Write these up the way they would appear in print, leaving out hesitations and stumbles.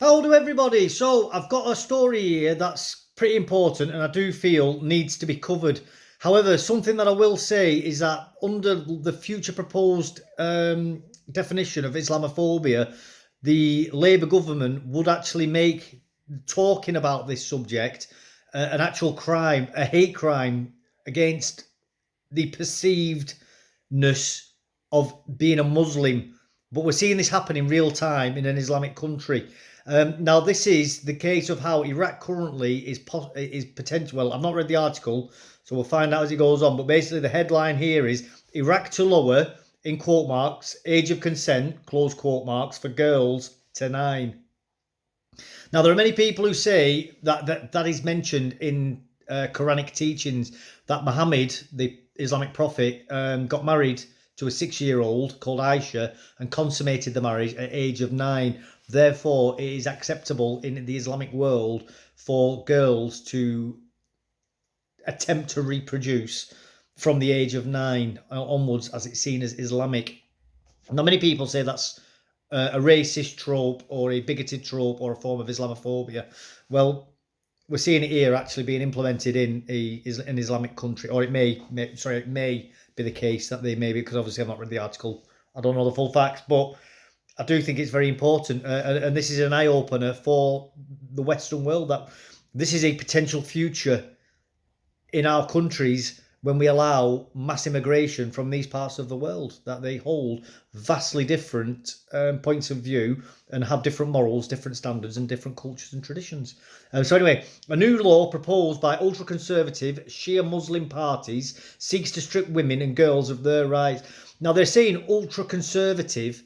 How do everybody? So I've got a story here that's pretty important and I do feel needs to be covered. However, something that I will say is that under the future proposed definition of Islamophobia, the Labour government would actually make talking about this subject an actual crime, a hate crime against the perceivedness of being a Muslim. But we're seeing this happen in real time in an Islamic country. Now, this is the case of how Iraq currently is potential. Well, I've not read the article, so we'll find out as it goes on. But basically, the headline here is Iraq to lower, in quote marks, age of consent, close quote marks, for girls to 9. Now, there are many people who say that is mentioned in Quranic teachings that Muhammad, the Islamic prophet, got married to a 6-year-old called Aisha and consummated the marriage at age of 9. Therefore, it is acceptable in the Islamic world for girls to attempt to reproduce from the age of 9 onwards, as it's seen as Islamic. Now, many people say that's a racist trope or a bigoted trope or a form of Islamophobia. Well, we're seeing it here actually being implemented in an Islamic country, or it may be the case that they may be, because obviously I've not read the article. I don't know the full facts, but I do think it's very important, and this is an eye opener for the Western world that this is a potential future in our countries when we allow mass immigration from these parts of the world, that they hold vastly different points of view and have different morals, different standards, and different cultures and traditions. So anyway, a new law proposed by ultra-conservative Shia Muslim parties seeks to strip women and girls of their rights. Now, they're saying ultra-conservative,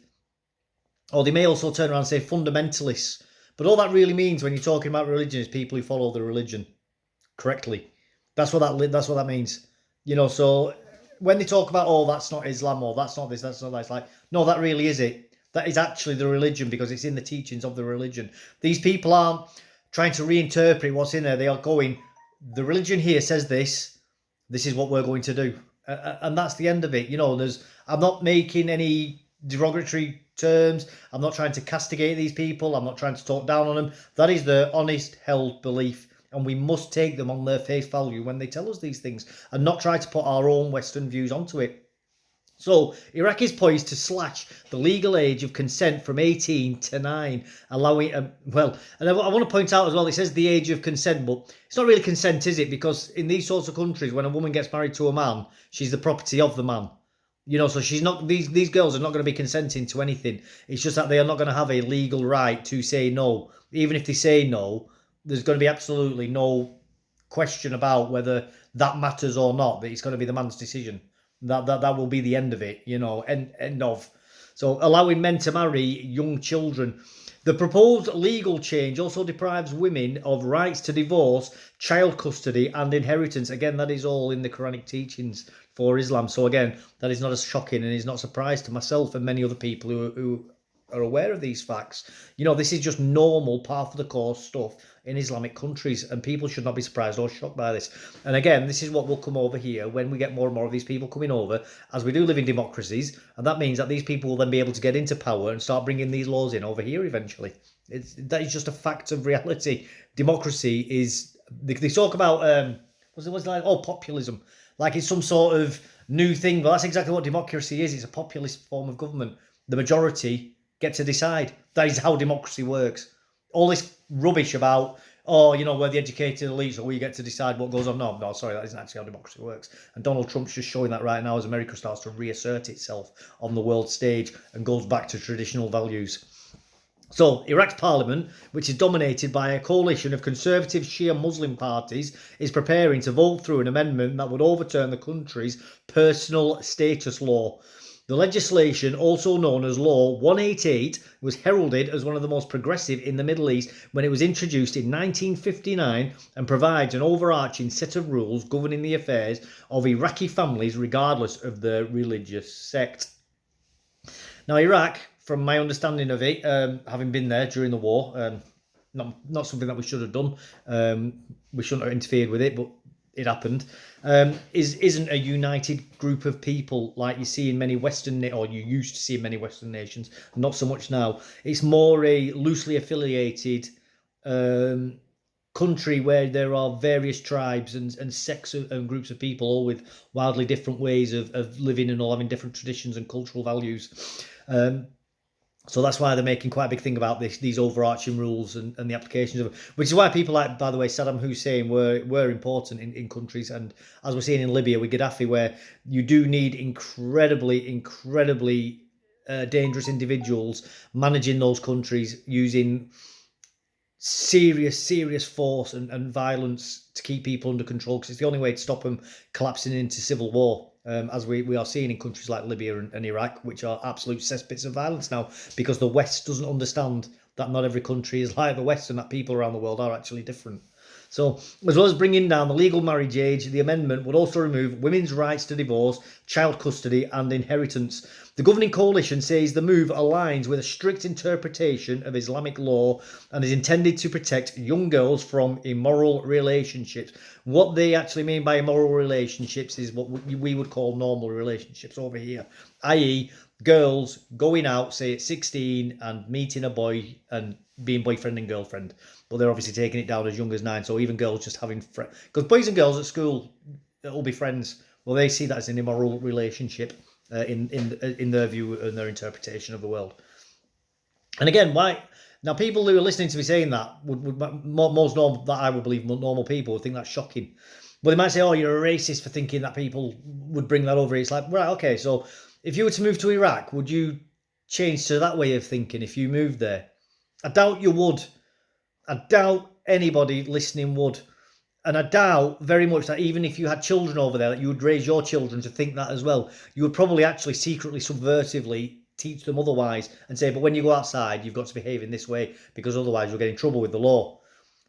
or they may also turn around and say fundamentalists. But all that really means when you're talking about religion is people who follow the religion correctly. That's what that means. So when they talk about, oh, that's not Islam, or that's not this, that's not that, it's like, no, that really is it. That is actually the religion, because it's in the teachings of the religion. These people aren't trying to reinterpret what's in there. They are going, the religion here says this is what we're going to do. And that's the end of it. I'm not making any derogatory terms. I'm not trying to castigate these people. I'm not trying to talk down on them. That is their honest held belief. And we must take them on their face value when they tell us these things and not try to put our own Western views onto it. So, Iraq is poised to slash the legal age of consent from 18 to 9, allowing, and I want to point out as well, it says the age of consent, but it's not really consent, is it? Because in these sorts of countries, when a woman gets married to a man, she's the property of the man. So she's not, these girls are not going to be consenting to anything. It's just that they are not going to have a legal right to say no. Even if they say no, there's going to be absolutely no question about whether that matters or not, that it's going to be the man's decision. That will be the end of it, end of. So allowing men to marry young children. The proposed legal change also deprives women of rights to divorce, child custody, and inheritance. Again, that is all in the Quranic teachings for Islam. So again, that is not as shocking and is not a surprise to myself and many other people who are aware of these facts. This is just normal, par for the course stuff in Islamic countries, and people should not be surprised or shocked by this. And again, this is what will come over here when we get more and more of these people coming over, as we do live in democracies, and that means that these people will then be able to get into power and start bringing these laws in over here eventually. That is just a fact of reality. Democracy is, they talk about, what's it like? Oh, populism. Like it's some sort of new thing, but that's exactly what democracy is. It's a populist form of government. The majority get to decide. That is how democracy works. All this rubbish about, we're the educated elite, so we get to decide what goes on. No, sorry, that isn't actually how democracy works. And Donald Trump's just showing that right now as America starts to reassert itself on the world stage and goes back to traditional values. So, Iraq's parliament, which is dominated by a coalition of conservative Shia Muslim parties, is preparing to vote through an amendment that would overturn the country's personal status law. The legislation, also known as Law 188, was heralded as one of the most progressive in the Middle East when it was introduced in 1959 and provides an overarching set of rules governing the affairs of Iraqi families regardless of their religious sect. Now, Iraq, from my understanding of it, having been there during the war, not something that we should have done. We shouldn't have interfered with it, but it happened, isn't a united group of people like you see in many or you used to see in many Western nations. Not so much now. It's more a loosely affiliated country where there are various tribes and sects and groups of people, all with wildly different ways of living and all having different traditions and cultural values. So that's why they're making quite a big thing about these overarching rules and the applications of them, which is why people like, by the way, Saddam Hussein were important in countries. And as we're seeing in Libya with Gaddafi, where you do need incredibly dangerous individuals managing those countries using serious force and violence to keep people under control, because it's the only way to stop them collapsing into civil war, as we are seeing in countries like Libya and Iraq, which are absolute cesspits of violence now, because the West doesn't understand that not every country is like the West and that people around the world are actually different. So, as well as bringing down the legal marriage age, the amendment would also remove women's rights to divorce, child custody, and inheritance. The governing coalition says the move aligns with a strict interpretation of Islamic law and is intended to protect young girls from immoral relationships. What they actually mean by immoral relationships is what we would call normal relationships over here, i.e., girls going out, say at 16, and meeting a boy and being boyfriend and girlfriend. But they're obviously taking it down as young as 9, so even girls just having friends. Because boys and girls at school will be friends. Well, they see that as an immoral relationship in their view and their interpretation of the world. And again, why? Now, people who are listening to me saying that would most normal, that I would believe normal people would think that's shocking. But they might say, oh, you're a racist for thinking that people would bring that over. It's like, right, okay, so if you were to move to Iraq, would you change to that way of thinking if you moved there? I doubt you would. I doubt anybody listening would. And I doubt very much that even if you had children over there, that you would raise your children to think that as well. You would probably actually secretly, subversively teach them otherwise and say, but when you go outside, you've got to behave in this way because otherwise you'll get in trouble with the law.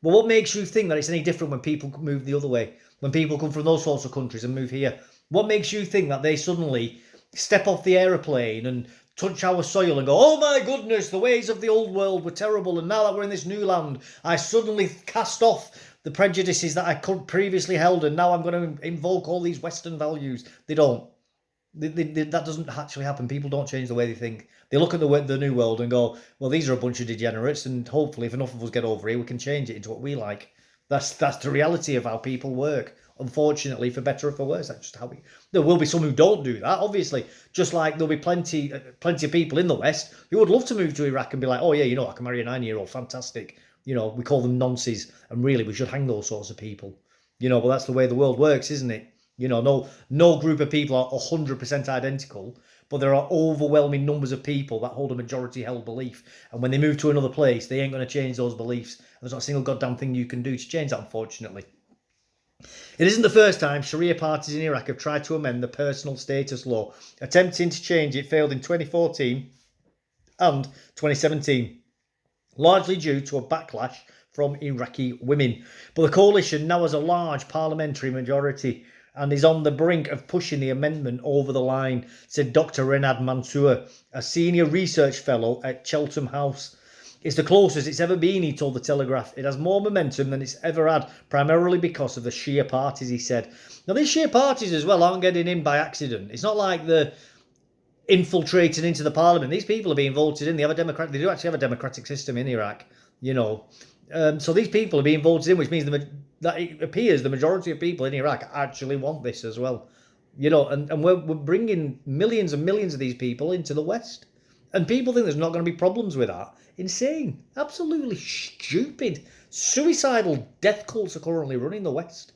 But what makes you think that it's any different when people move the other way? When people come from those sorts of countries and move here? What makes you think that they suddenly step off the aeroplane and touch our soil and go, oh my goodness, the ways of the old world were terrible, and now that we're in this new land, I suddenly cast off the prejudices that I could previously held, and now I'm going to invoke all these Western values? They don't. That doesn't actually happen. People don't change the way they think. They look at the new world and go, well, these are a bunch of degenerates, and hopefully if enough of us get over here, we can change it into what we like. That's the reality of how people work. Unfortunately, for better or for worse, that's just how we. There will be some who don't do that, obviously. Just like there'll be plenty of people in the West who would love to move to Iraq and be like, oh yeah, I can marry a 9-year-old, fantastic. We call them nonces, and really we should hang those sorts of people. But that's the way the world works, isn't it? No group of people are 100% identical, but there are overwhelming numbers of people that hold a majority held belief. And when they move to another place, they ain't going to change those beliefs. There's not a single goddamn thing you can do to change that, unfortunately. It isn't the first time Sharia parties in Iraq have tried to amend the personal status law. Attempting to change it failed in 2014 and 2017, largely due to a backlash from Iraqi women. But the coalition now has a large parliamentary majority and is on the brink of pushing the amendment over the line, said Dr. Renad Mansour, a senior research fellow at Cheltenham House. It's the closest it's ever been, he told The Telegraph. It has more momentum than it's ever had, primarily because of the Shia parties, he said. Now, these Shia parties as well aren't getting in by accident. It's not like they're infiltrating into the parliament. These people are being voted in. They do actually have a democratic system in Iraq, So these people are being voted in, which means that it appears the majority of people in Iraq actually want this as well. And we're bringing millions and millions of these people into the West. And people think there's not going to be problems with that. Insane. Absolutely stupid. Suicidal death cults are currently running the West.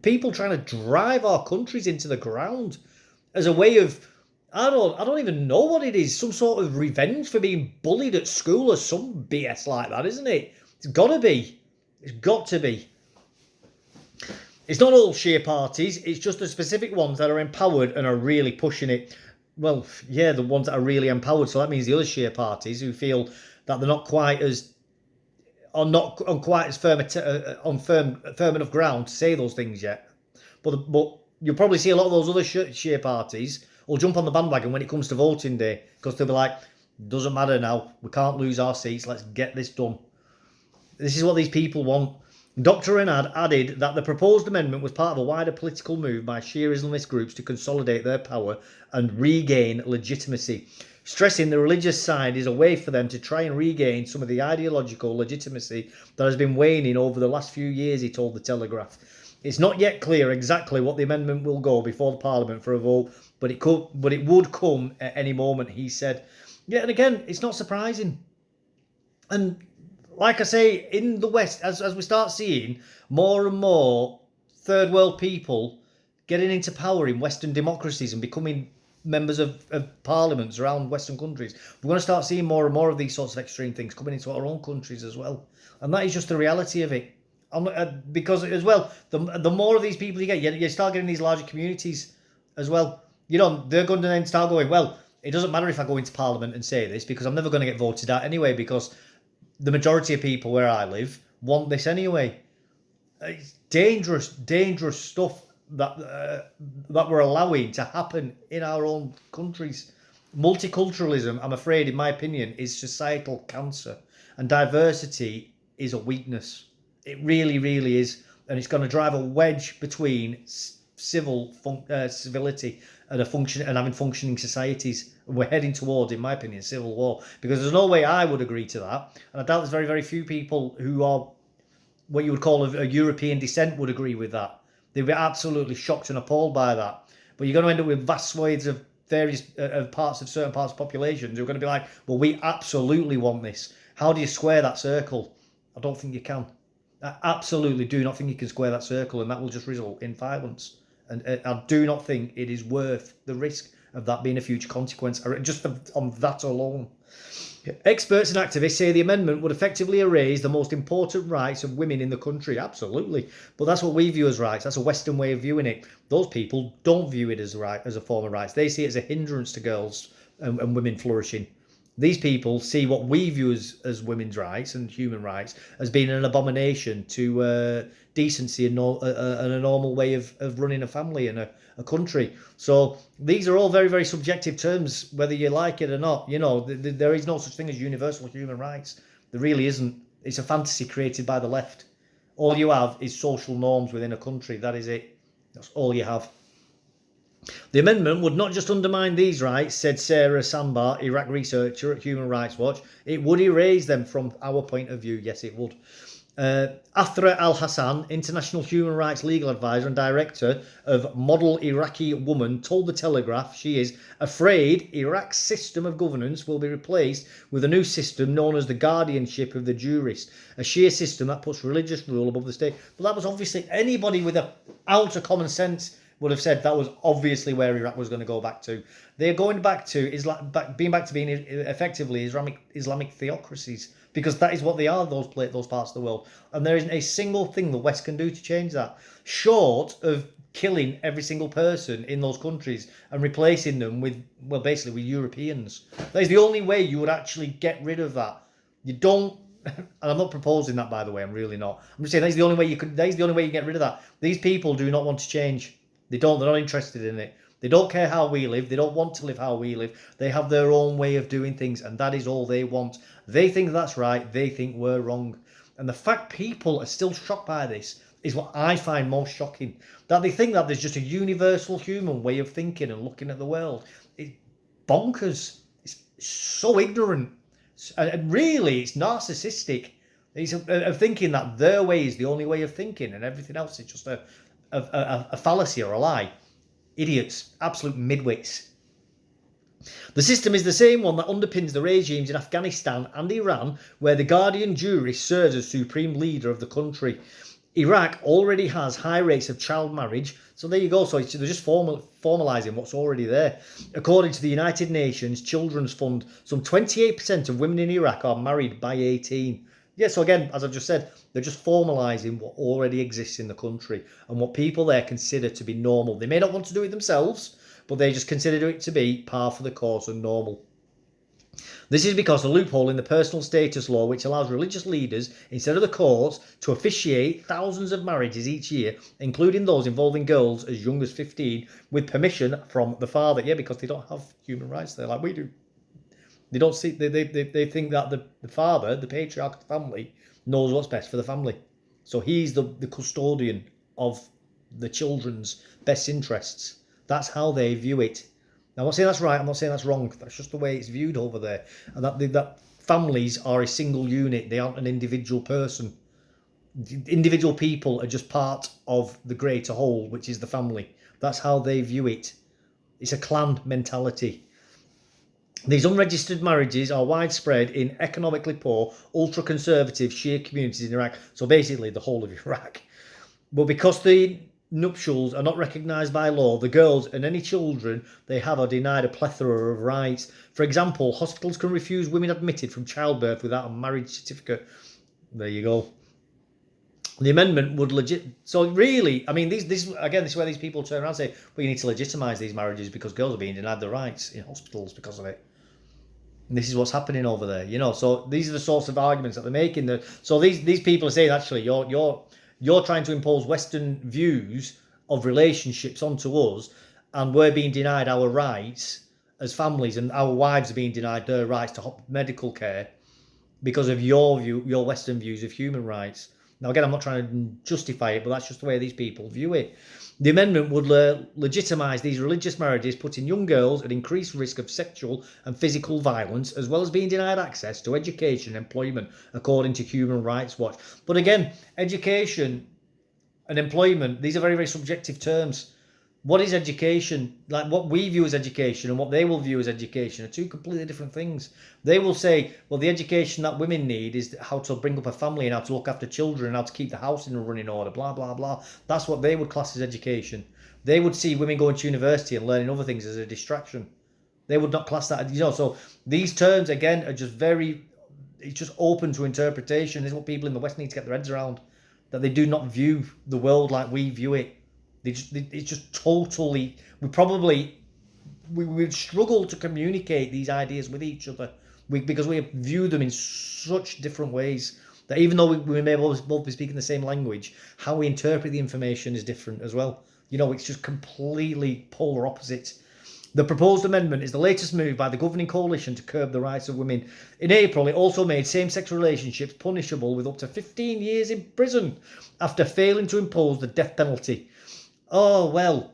People trying to drive our countries into the ground as a way of, I don't even know what it is. Some sort of revenge for being bullied at school or some BS like that, isn't it? It's got to be. It's got to be. It's not all Shia parties. It's just the specific ones that are empowered and are really pushing it. Well, yeah, the ones that are really empowered. So that means the other Shia parties who feel that they're not quite as on quite as firm enough ground to say those things yet. But you'll probably see a lot of those other Shia parties will jump on the bandwagon when it comes to voting day, because they'll be like, doesn't matter now, we can't lose our seats, let's get this done. This is what these people want. Dr. Renard added that the proposed amendment was part of a wider political move by Shia Islamist groups to consolidate their power and regain legitimacy, stressing the religious side is a way for them to try and regain some of the ideological legitimacy that has been waning over the last few years, he told the Telegraph. It's not yet clear exactly what the amendment will go before the Parliament for a vote, but it would come at any moment, he said. Yeah, and again, it's not surprising. And like I say, in the West, as we start seeing more and more third world people getting into power in Western democracies and becoming members of parliaments around Western countries, we're going to start seeing more and more of these sorts of extreme things coming into our own countries as well. And that is just the reality of it. Because as well, the more of these people you get, you start getting these larger communities as well. You know, they're going to then start going, well, it doesn't matter if I go into Parliament and say this because I'm never going to get voted out anyway because the majority of people where I live want this anyway. It's dangerous, dangerous stuff that we're allowing to happen in our own countries. Multiculturalism, I'm afraid, in my opinion, is societal cancer, and diversity is a weakness. It really, really is, and it's going to drive a wedge between civility and having functioning societies. And we're heading towards, in my opinion, civil war, because there's no way I would agree to that, and I doubt there's very, very few people who are what you would call a European descent would agree with that. They'd be absolutely shocked and appalled by that. But you're going to end up with vast swathes of various certain parts of populations who are going to be like, well, we absolutely want this. How do you square that circle? I don't think you can. I absolutely do not think you can square that circle, and that will just result in violence. And I do not think it is worth the risk of that being a future consequence, just on that alone. Experts and activists say the amendment would effectively erase the most important rights of women in the country. Absolutely. But that's what we view as rights. That's a Western way of viewing it. Those people don't view it as a form of rights. They see it as a hindrance to girls and women flourishing. These people see what we view as women's rights and human rights as being an abomination to decency and a normal way of running a family and a country. So these are all very, very subjective terms, whether you like it or not. You know, there is no such thing as universal human rights. There really isn't. It's a fantasy created by the left. All you have is social norms within a country. That is it. That's all you have. The amendment would not just undermine these rights, said Sarah Sambar, Iraq researcher at Human Rights Watch. It would erase them from our point of view. Yes, it would. Athra Al-Hassan, international human rights legal advisor and director of Model Iraqi Woman, told the Telegraph she is afraid Iraq's system of governance will be replaced with a new system known as the guardianship of the jurist, a Shia system that puts religious rule above the state. But that was obviously, anybody with an ounce of common sense would have said that was obviously where Iraq was going to go back to. They're going back to being effectively Islamic theocracies, because that is what they are, those parts of the world. And there isn't a single thing the West can do to change that, short of killing every single person in those countries and replacing them with, well, basically with Europeans. That is the only way you would actually get rid of that. You don't, and I'm not proposing that, by the way, I'm really not. I'm just saying that's the only way you can get rid of that. These people do not want to change. They're not interested in it. They don't care how we live. They don't want to live how we live. They have their own way of doing things, and that is all they want. They think that's right. They think we're wrong. And the fact people are still shocked by this is what I find most shocking. That they think that there's just a universal human way of thinking and looking at the world. It's bonkers. It's so ignorant. And really, it's narcissistic. It's of thinking that their way is the only way of thinking, and everything else is just a fallacy or a lie. Idiots, absolute midwits. The system is the same one that underpins the regimes in Afghanistan and Iran, where the guardian jurist serves as supreme leader of the country. Iraq already has high rates of child marriage, so there you go. So they're just formalising what's already there. According to the United Nations Children's Fund, some 28% of women in Iraq are married by 18. Yeah, so again, as I've just said, they're just formalising what already exists in the country and what people there consider to be normal. They may not want to do it themselves, but they just consider it to be par for the course and normal. This is because the loophole in the personal status law, which allows religious leaders, instead of the courts, to officiate thousands of marriages each year, including those involving girls as young as 15, with permission from the father. Yeah, because they don't have human rights there like we do. They don't see. They think that the father, the patriarch of the family, knows what's best for the family. So he's the custodian of the children's best interests. That's how they view it. Now, I'm not saying that's right. I'm not saying that's wrong. That's just the way it's viewed over there. And that families are a single unit. They aren't an individual person. Individual people are just part of the greater whole, which is the family. That's how they view it. It's a clan mentality. These unregistered marriages are widespread in economically poor, ultra-conservative Shia communities in Iraq. So basically the whole of Iraq. But because the nuptials are not recognised by law, the girls and any children they have are denied a plethora of rights. For example, hospitals can refuse women admitted from childbirth without a marriage certificate. There you go. The amendment would So really, I mean, this is where these people turn around and say, well, you need to legitimise these marriages because girls are being denied their rights in hospitals because of it. And this is what's happening over there, So these are the sorts of arguments that they're making. So these people are saying, actually, you're trying to impose Western views of relationships onto us, and we're being denied our rights as families, and our wives are being denied their rights to medical care because of your Western views of human rights. Now, again, I'm not trying to justify it, but that's just the way these people view it. The amendment would legitimise these religious marriages, putting young girls at increased risk of sexual and physical violence, as well as being denied access to education and employment, according to Human Rights Watch. But again, education and employment, these are very, very subjective terms. What is education? Like what we view as education and what they will view as education are two completely different things. They will say, well, the education that women need is how to bring up a family and how to look after children and how to keep the house in a running order, blah, blah, blah. That's what they would class as education. They would see women going to university and learning other things as a distraction. They would not class that, so these terms, again, are just it's just open to interpretation. This is what people in the West need to get their heads around, that they do not view the world like we view it. It's just totally. We would struggle to communicate these ideas with each other because we view them in such different ways that even though we may both be speaking the same language, how we interpret the information is different as well. It's just completely polar opposites. The proposed amendment is the latest move by the governing coalition to curb the rights of women. In April, it also made same-sex relationships punishable with up to 15 years in prison after failing to impose the death penalty. Oh, well,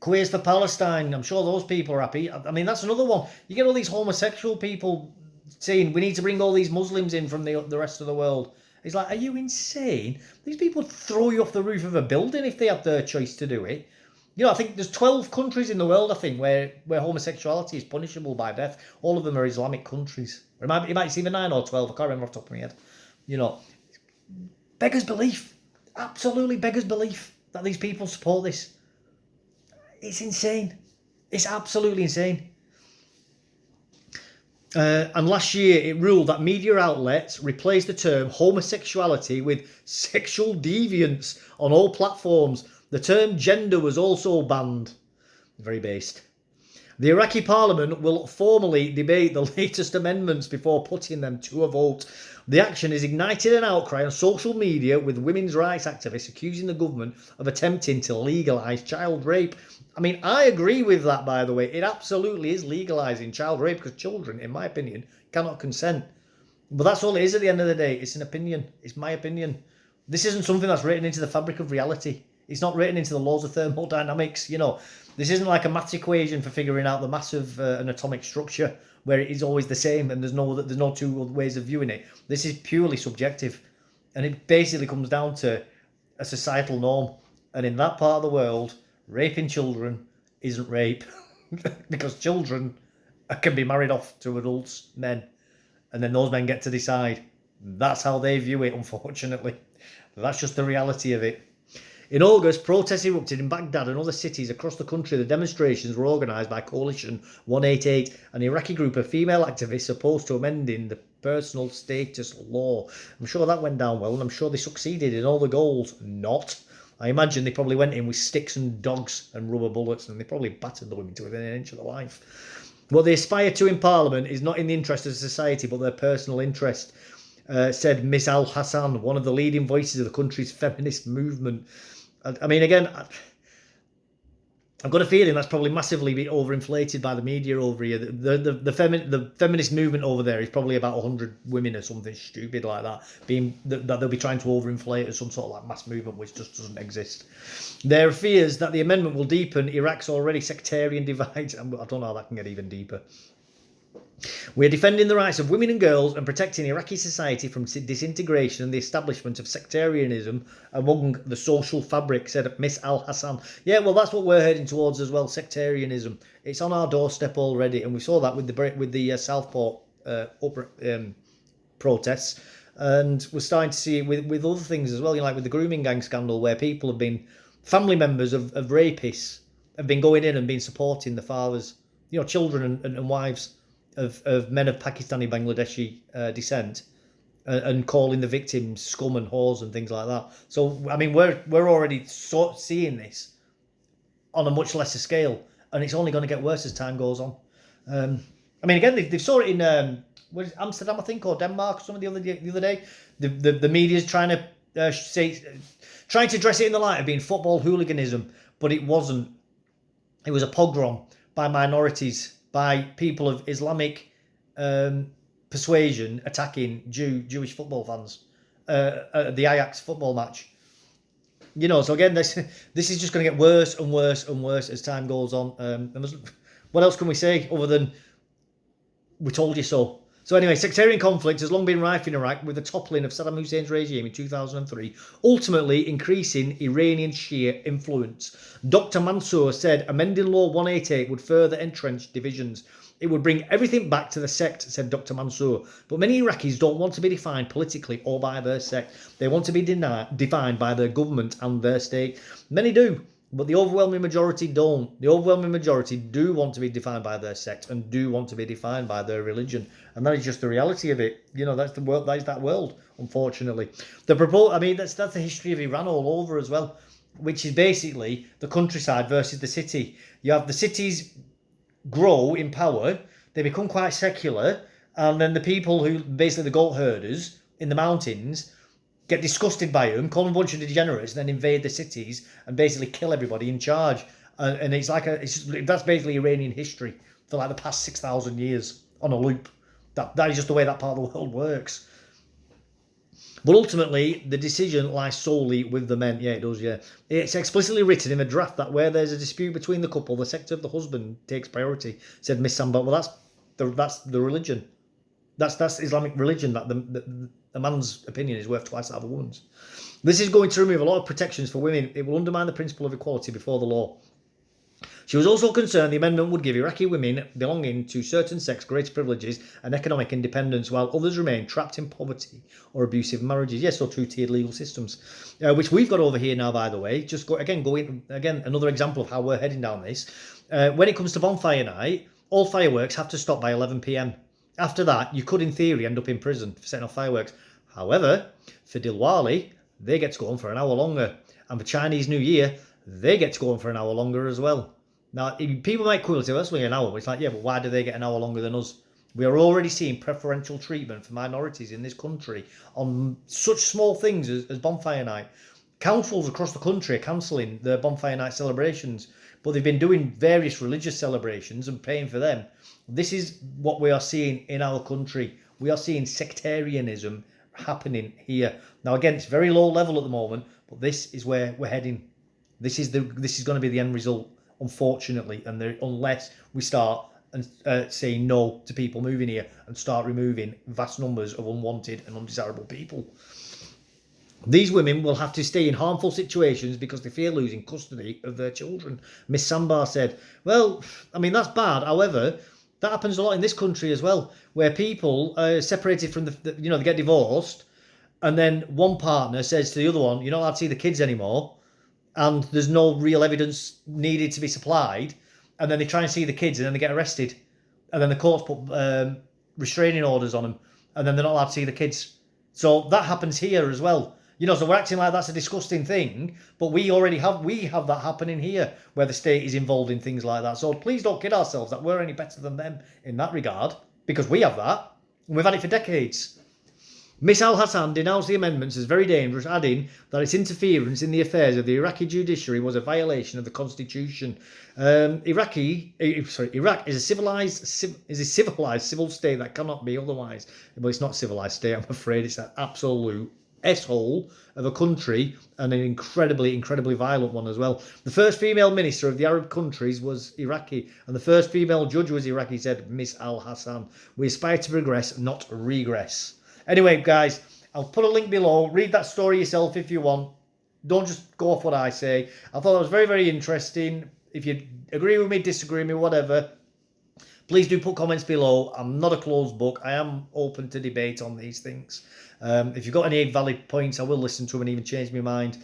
Queers for Palestine. I'm sure those people are happy. I mean, that's another one. You get all these homosexual people saying we need to bring all these Muslims in from the rest of the world. It's like, are you insane? These people would throw you off the roof of a building if they had their choice to do it. I think there's 12 countries in the world, I think, where homosexuality is punishable by death. All of them are Islamic countries. It might be either 9 or 12. I can't remember off the top of my head. Beggars belief. Absolutely beggars belief that these people support this. It's insane. It's absolutely insane. And last year it ruled that media outlets replaced the term homosexuality with sexual deviance on all platforms. The term gender was also banned. Very based. The Iraqi parliament will formally debate the latest amendments before putting them to a vote. The action has ignited an outcry on social media, with women's rights activists accusing the government of attempting to legalise child rape. I mean, I agree with that, by the way. It absolutely is legalising child rape because children, in my opinion, cannot consent. But that's all it is at the end of the day. It's an opinion. It's my opinion. This isn't something that's written into the fabric of reality. It's not written into the laws of thermodynamics. This isn't like a maths equation for figuring out the mass of an atomic structure where it is always the same and there's no two ways of viewing it. This is purely subjective, and it basically comes down to a societal norm. And in that part of the world, raping children isn't rape because children can be married off to adults, men, and then those men get to decide. That's how they view it, unfortunately. That's just the reality of it. In August, protests erupted in Baghdad and other cities across the country. The demonstrations were organised by Coalition 188, an Iraqi group of female activists opposed to amending the personal status law. I'm sure that went down well, and I'm sure they succeeded in all the goals. Not. I imagine they probably went in with sticks and dogs and rubber bullets, and they probably battered the women to within an inch of their life. What they aspire to in Parliament is not in the interest of society, but their personal interest, said Ms Al Hassan, one of the leading voices of the country's feminist movement. I mean, again, I've got a feeling that's probably massively been overinflated by the media over here. The feminist movement over there is probably about 100 women or something stupid like that, being that they'll be trying to overinflate as some sort of like mass movement which just doesn't exist. There are fears that the amendment will deepen Iraq's already sectarian divide. I don't know how that can get even deeper. We are defending the rights of women and girls and protecting Iraqi society from disintegration and the establishment of sectarianism among the social fabric, said Miss Al-Hassan. Yeah, well, that's what we're heading towards as well, sectarianism. It's on our doorstep already, and we saw that with the Southport protests, and we're starting to see it with other things as well, like with the grooming gang scandal, where people have been, family members of rapists have been going in and been supporting the fathers, children and wives of men of Pakistani, Bangladeshi descent, and calling the victims scum and whores and things like that. So, I mean, we're already seeing this on a much lesser scale, and it's only going to get worse as time goes on. I mean, again, they saw it in Amsterdam, I think, or Denmark, or something the other day. The media's trying to dress it in the light of being football hooliganism, but it wasn't. It was a pogrom by minorities, by people of Islamic persuasion attacking Jewish football fans at the Ajax football match. So again, this is just going to get worse and worse and worse as time goes on. What else can we say other than we told you so? So anyway, sectarian conflict has long been rife in Iraq, with the toppling of Saddam Hussein's regime in 2003, ultimately increasing Iranian Shia influence. Dr. Mansour said amending Law 188 would further entrench divisions. It would bring everything back to the sect, said Dr. Mansour. But many Iraqis don't want to be defined politically or by their sect. They want to be defined by their government and their state. Many do, but the overwhelming majority don't. The overwhelming majority do want to be defined by their sect and do want to be defined by their religion. And that is just the reality of it. That's the world. That is that world, unfortunately. That's the history of Iran all over as well, which is basically the countryside versus the city. You have the cities grow in power, they become quite secular, and then the people who, basically the goat herders in the mountains, get disgusted by them, call them a bunch of degenerates, and then invade the cities and basically kill everybody in charge. And it's like that's basically Iranian history for like the past 6,000 years on a loop. That is just the way that part of the world works. But ultimately, the decision lies solely with the men. Yeah, it does, yeah. It's explicitly written in the draft that where there's a dispute between the couple, the sect of the husband takes priority, said Miss Samba. Well, that's the religion. That's Islamic religion, that the man's opinion is worth twice that of a woman's. This is going to remove a lot of protections for women. It will undermine the principle of equality before the law. She was also concerned the amendment would give Iraqi women belonging to certain sects greater privileges and economic independence, while others remain trapped in poverty or abusive marriages. Yes, or two-tiered legal systems, which we've got over here now, by the way. Just going another example of how we're heading down this. When it comes to bonfire night, all fireworks have to stop by 11 p.m. After that, you could, in theory, end up in prison for setting off fireworks. However, for Diwali, they get to go on for an hour longer. And for Chinese New Year, they get to go on for an hour longer as well. Now, people might quibble and say, well, that's only an hour. But it's like, yeah, but why do they get an hour longer than us? We are already seeing preferential treatment for minorities in this country on such small things as bonfire night. Councils across the country are cancelling their bonfire night celebrations, but they've been doing various religious celebrations and paying for them. This is what we are seeing in our country. We are seeing sectarianism happening here. Now, again, it's very low level at the moment, but this is where we're heading. This is going to be the end result, unfortunately, and unless we start and saying no to people moving here and start removing vast numbers of unwanted and undesirable people. These women will have to stay in harmful situations because they fear losing custody of their children. Miss Sambar said, well, I mean, that's bad. However, that happens a lot in this country as well, where people are separated from they get divorced, and then one partner says to the other one, you're not allowed to see the kids anymore, and there's no real evidence needed to be supplied, and then they try and see the kids, and then they get arrested, and then the courts put restraining orders on them, and then they're not allowed to see the kids. So that happens here as well. So we're acting like that's a disgusting thing, but we have that happening here, where the state is involved in things like that. So please don't kid ourselves that we're any better than them in that regard, because we have that, and we've had it for decades. Miss Al Hassan denounced the amendments as very dangerous, adding that its interference in the affairs of the Iraqi judiciary was a violation of the constitution. Iraq is a civilized civil state that cannot be otherwise. Well, it's not a civilized state, I'm afraid. It's an absolute S-hole of a country, and an incredibly violent one as well. The first female minister of the Arab countries was Iraqi, and the first female judge was Iraqi, said Miss Al Hassan. We aspire to progress, not regress. Anyway, guys, I'll put a link below. Read that story yourself if you want. Don't just go off what I say. I thought that was very interesting. If you agree with me, disagree with me, whatever, please do put comments below. I'm not a closed book. I am open to debate on these things. If you've got any valid points, I will listen to them and even change my mind.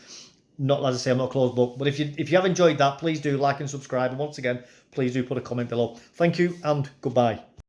Not, as I say, I'm not a closed book. But if you have enjoyed that, please do like and subscribe. And once again, please do put a comment below. Thank you and goodbye.